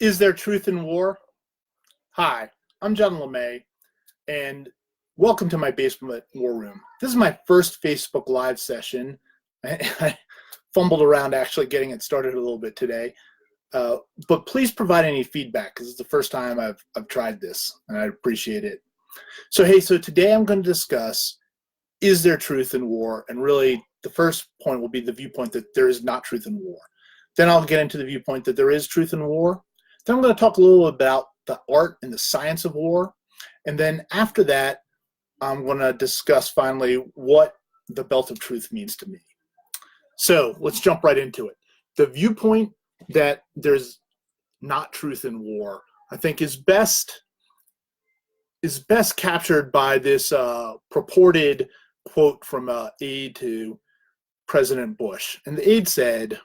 Is there truth in war? Hi, I'm John LeMay, and welcome to my basement war room. This is my first Facebook Live session. I fumbled around actually getting it started a little bit today, but please provide any feedback because it's the first time I've tried this, and I appreciate it. So today I'm going to discuss, is there truth in war? And really, the first point will be the viewpoint that there is not truth in war. Then I'll get into the viewpoint that there is truth in war. Then I'm going to talk a little about the art and the science of war. And then after that, I'm going to discuss finally what the belt of truth means to me. So let's jump right into it. The viewpoint that there's not truth in war, I think, is best captured by this purported quote from an aide to President Bush. And the aide said,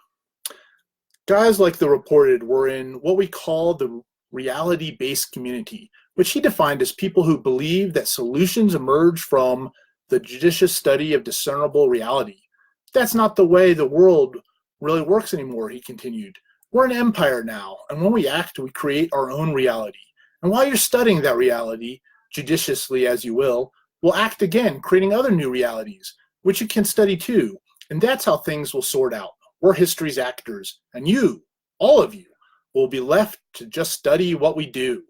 guys like the reported were in what we call the reality-based community, which he defined as people who believe that solutions emerge from the judicious study of discernible reality. That's not the way the world really works anymore, he continued. We're an empire now, and when we act, we create our own reality. And while you're studying that reality, judiciously as you will, we'll act again, creating other new realities, which you can study too. And that's how things will sort out. We're history's actors, and you, all of you, will be left to just study what we do.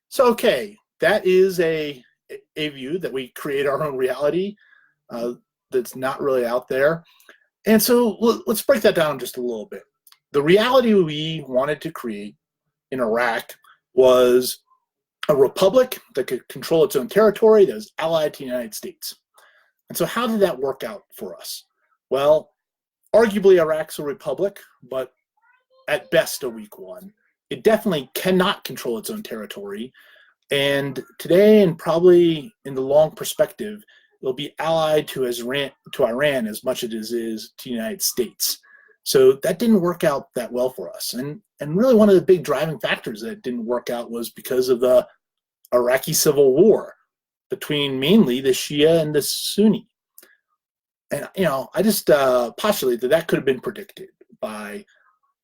So, okay, that is a view that we create our own reality that's not really out there. And so let's break that down just a little bit. The reality we wanted to create in Iraq was a republic that could control its own territory that was allied to the United States. And so how did that work out for us? Well, arguably Iraq's a republic, but at best a weak one. It definitely cannot control its own territory. And today, and probably in the long perspective, it'll be allied to Iran as much as it is to the United States. So that didn't work out that well for us. And really one of the big driving factors that didn't work out was because of the Iraqi civil war between mainly the Shia and the Sunni. And, I just postulate that could have been predicted by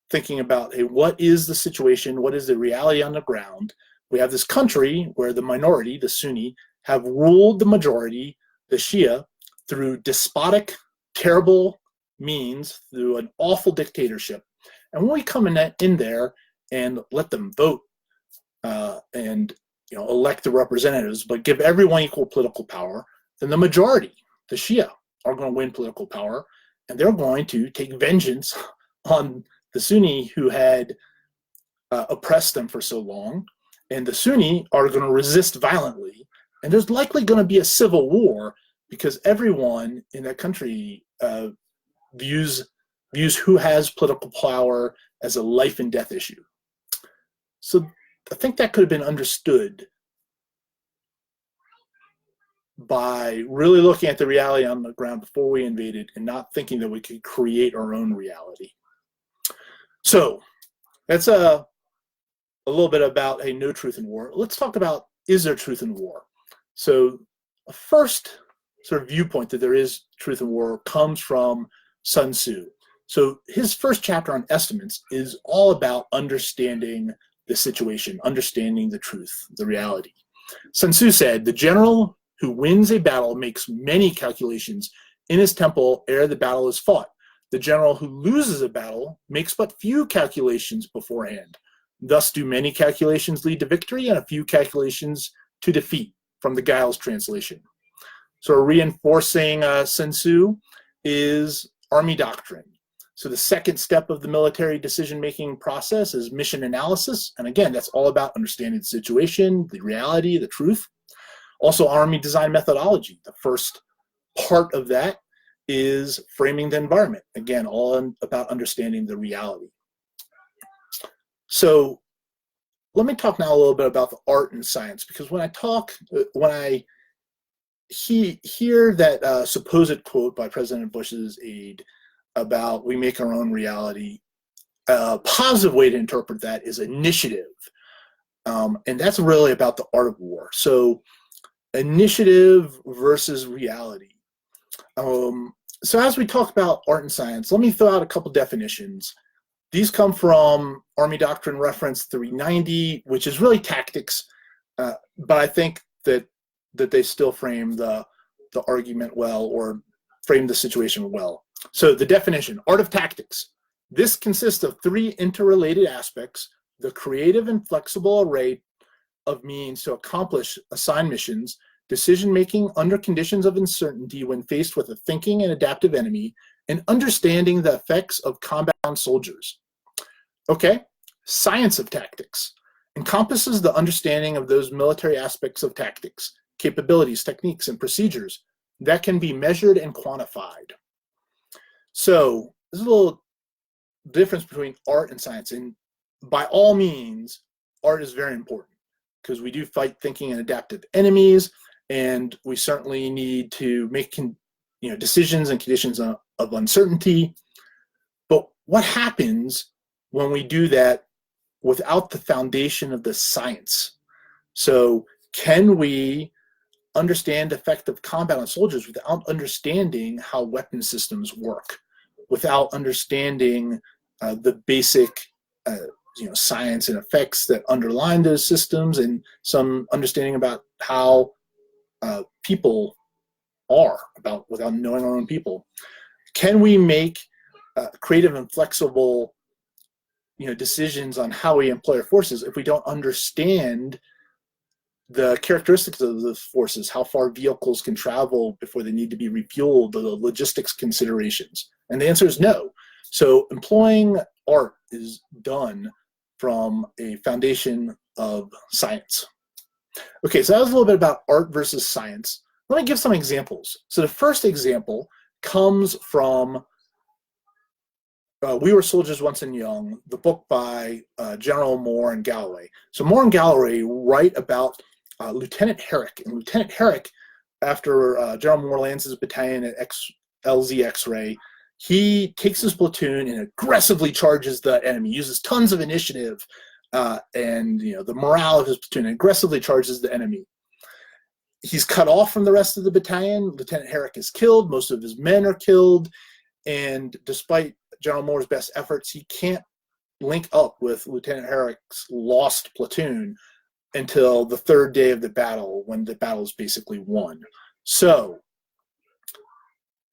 thinking about, hey, what is the situation? What is the reality on the ground? We have this country where the minority, the Sunni, have ruled the majority, the Shia, through despotic, terrible means, through an awful dictatorship. And when we come in there and let them vote and elect the representatives, but give everyone equal political power, then the majority, the Shia, are going to win political power, and they're going to take vengeance on the Sunni who had oppressed them for so long, and the Sunni are going to resist violently, and there's likely going to be a civil war because everyone in that country views who has political power as a life and death issue. So I think that could have been understood by really looking at the reality on the ground before we invaded and not thinking that we could create our own reality. So that's a little bit about, hey, no truth in war. Let's talk about, is there truth in war? So a first sort of viewpoint that there is truth in war comes from Sun Tzu. So his first chapter on estimates is all about understanding the situation, understanding the truth, the reality. Sun Tzu said, the general who wins a battle makes many calculations in his temple ere the battle is fought. The general who loses a battle makes but few calculations beforehand. Thus do many calculations lead to victory and a few calculations to defeat, from the Giles translation. So reinforcing Sun Tzu is army doctrine. So the second step of the military decision-making process is mission analysis. And again, that's all about understanding the situation, the reality, the truth. Also, army design methodology. The first part of that is framing the environment. Again, all about understanding the reality. So let me talk now a little bit about the art and science, because when I hear that supposed quote by President Bush's aide about we make our own reality, a positive way to interpret that is initiative. And that's really about the art of war. So initiative versus reality. So as we talk about art and science, let me throw out a couple definitions These come from Army Doctrine Reference 390, which is really tactics, but I think that they still frame the argument well, or frame the situation well. So the definition: art of tactics. This consists of three interrelated aspects: the creative and flexible array of means to accomplish assigned missions, decision-making under conditions of uncertainty when faced with a thinking and adaptive enemy, and understanding the effects of combat-bound soldiers. Okay, science of tactics encompasses the understanding of those military aspects of tactics, capabilities, techniques, and procedures that can be measured and quantified. So there's a little difference between art and science, and by all means, art is very important because we do fight thinking and adaptive enemies, and we certainly need to make decisions in conditions of uncertainty. But what happens when we do that without the foundation of the science? So can we understand effective combat on soldiers without understanding how weapon systems work, without understanding the basic science and effects that underline those systems, and some understanding about how people are, without knowing our own people? Can we make creative and flexible decisions on how we employ our forces if we don't understand the characteristics of those forces, how far vehicles can travel before they need to be refueled, the logistics considerations? And the answer is no. So employing art is done from a foundation of science. Okay, so that was a little bit about art versus science. Let me give some examples. So the first example comes from We Were Soldiers Once and Young, the book by General Moore and Galloway. So Moore and Galloway write about Lieutenant Herrick. And Lieutenant Herrick, after General Moore lands his battalion at LZ X-Ray, he takes his platoon and aggressively charges the enemy, uses tons of initiative and the morale of his platoon, and aggressively charges the enemy. He's cut off from the rest of the battalion. Lieutenant Herrick is killed. Most of his men are killed. And despite General Moore's best efforts, he can't link up with Lieutenant Herrick's lost platoon until the third day of the battle, when the battle is basically won. So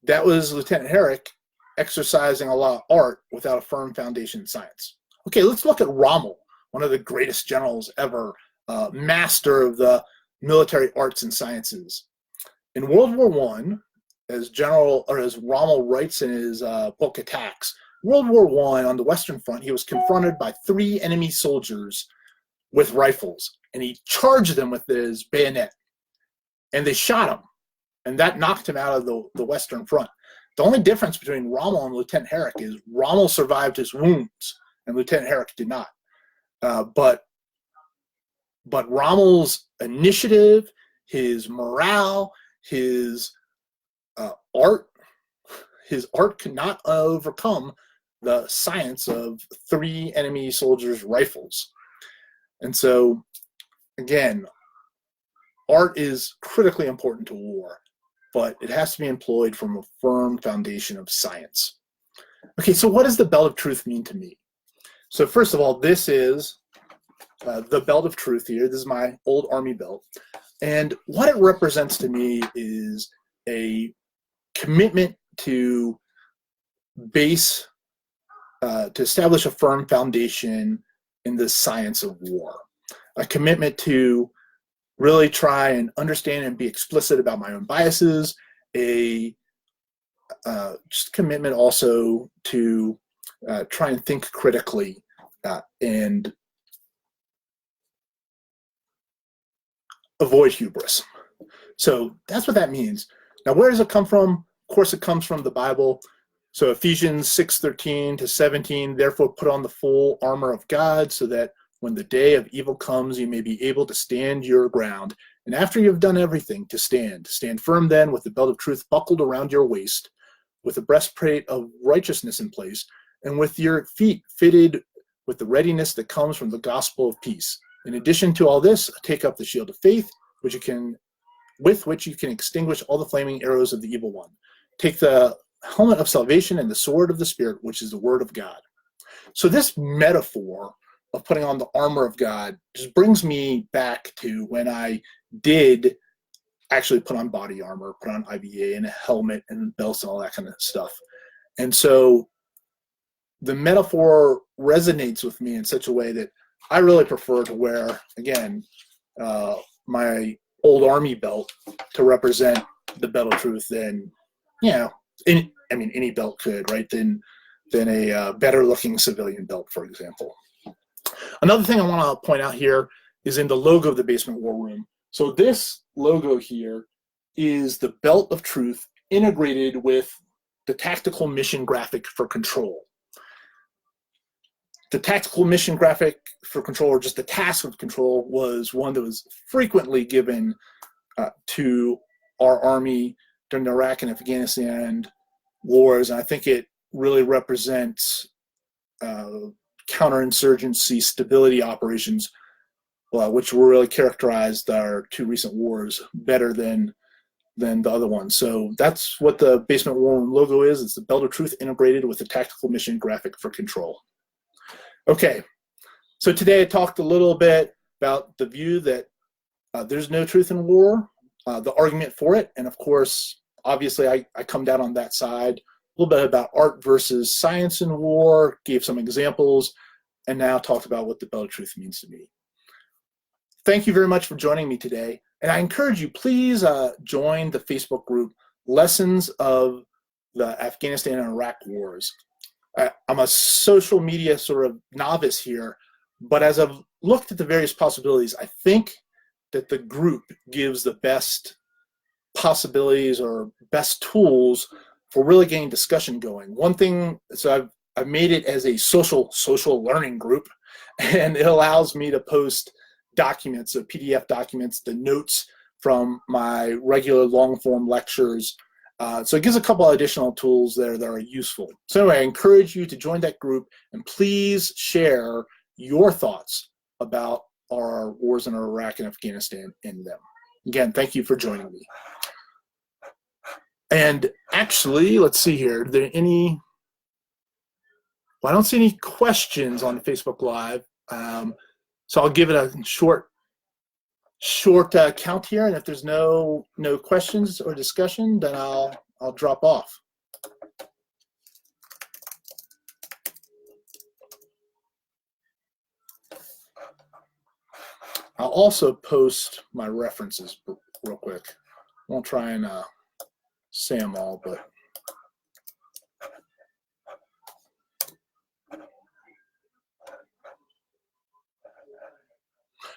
that was Lieutenant Herrick exercising a lot of art without a firm foundation in science. Okay, let's look at Rommel, one of the greatest generals ever, master of the military arts and sciences. In World War I, as Rommel writes in his book Attacks, World War I, on the Western Front, he was confronted by 3 enemy soldiers with rifles, and he charged them with his bayonet, and they shot him, and that knocked him out of the Western Front. The only difference between Rommel and Lieutenant Herrick is Rommel survived his wounds, and Lieutenant Herrick did not. But Rommel's initiative, his morale, his art could not overcome the science of 3 enemy soldiers' rifles. And so, again, art is critically important to war, but it has to be employed from a firm foundation of science. Okay, so what does the Belt of Truth mean to me? So first of all, this is the Belt of Truth here. This is my old Army belt. And what it represents to me is a commitment to establish a firm foundation in the science of war, a commitment to really try and understand and be explicit about my own biases, just commitment also to try and think critically and avoid hubris. So that's what that means. Now, where does it come from? Of course, it comes from the Bible. So Ephesians 6:13 to 17, therefore put on the full armor of God, so that when the day of evil comes, you may be able to stand your ground. And after you have done everything, to stand. Stand firm then, with the belt of truth buckled around your waist, with the breastplate of righteousness in place, and with your feet fitted with the readiness that comes from the gospel of peace. In addition to all this, take up the shield of faith, with which you can extinguish all the flaming arrows of the evil one. Take the helmet of salvation and the sword of the Spirit, which is the word of God. So this metaphor of putting on the armor of God just brings me back to when I did actually put on body armor, put on IVA and a helmet and belts and all that kind of stuff. And so the metaphor resonates with me in such a way that I really prefer to wear, again, my old Army belt to represent the belt of truth than, any belt could, right? Than a better looking civilian belt, for example. Another thing I want to point out here is in the logo of the Basement War Room. So this logo here is the belt of truth integrated with the tactical mission graphic for control. The tactical mission graphic for control, or just the task of control, was one that was frequently given to our Army during the Iraq and Afghanistan wars. And I think it really represents counterinsurgency stability operations, which were really characterized our two recent wars better than the other ones. So that's what the Basement War Room logo is. It's the belt of truth integrated with the tactical mission graphic for control. Okay, so today I talked a little bit about the view that there's no truth in war, the argument for it, and of course, obviously I come down on that side. A little bit about art versus science in war, gave some examples, and now talked about what the belt of truth means to me. Thank you very much for joining me today, and I encourage you, please join the Facebook group, Lessons of the Afghanistan and Iraq Wars. I'm a social media sort of novice here, but as I've looked at the various possibilities, I think that the group gives the best possibilities or best tools for really getting discussion going. One thing, so I've made it as a social learning group, and it allows me to post documents, so PDF documents, the notes from my regular long form lectures. So it gives a couple of additional tools there that are useful. So anyway, I encourage you to join that group, and please share your thoughts about our wars in Iraq and Afghanistan in them. Again, thank you for joining me. And actually, let's see here. Are there any? Well, I don't see any questions on Facebook Live, so I'll give it a short count here, and if there's no questions or discussion, then I'll drop off. I'll also post my references real quick. I won't try and say them all, but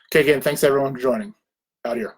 okay, again, thanks everyone for joining. Out here.